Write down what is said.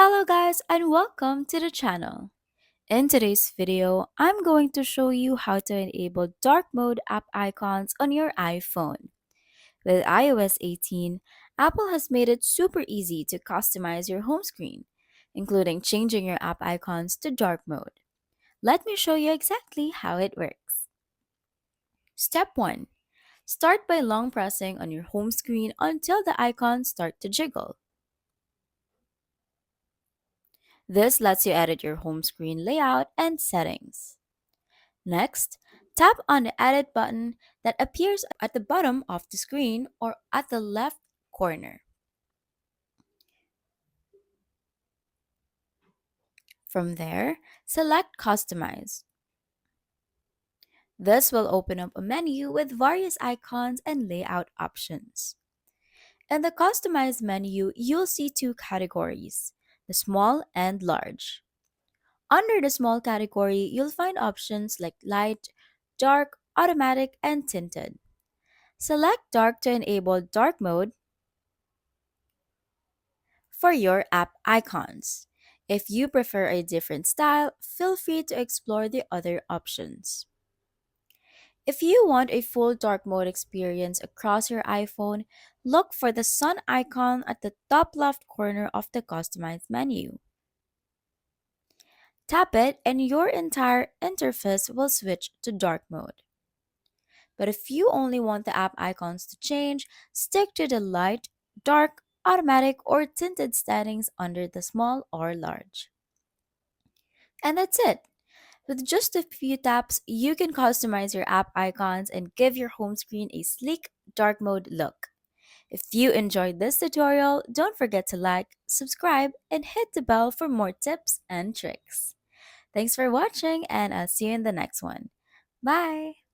Hello guys and welcome to the channel. In today's video, I'm going to show you how to enable dark mode app icons on your iPhone. With iOS 18, Apple has made it super easy to customize your home screen, including changing your app icons to dark mode. Let me show you exactly how it works. Step 1. Start by long pressing on your home screen until the icons start to jiggle. This lets you edit your home screen layout and settings. Next, tap on the Edit button that appears at the bottom of the screen or at the left corner. From there, select Customize. This will open up a menu with various icons and layout options. In the Customize menu, you'll see two categories, the small and large. Under the small category, you'll find options like light, dark, automatic, and tinted. Select dark to enable dark mode for your app icons. If you prefer a different style, feel free to explore the other options. If you want a full dark mode experience across your iPhone, look for the sun icon at the top left corner of the Customize menu. Tap it and your entire interface will switch to dark mode. But if you only want the app icons to change, stick to the light, dark, automatic, or tinted settings under the small or large. And that's it. With just a few taps, you can customize your app icons and give your home screen a sleek, dark mode look. If you enjoyed this tutorial, don't forget to like, subscribe, and hit the bell for more tips and tricks. Thanks for watching, and I'll see you in the next one. Bye!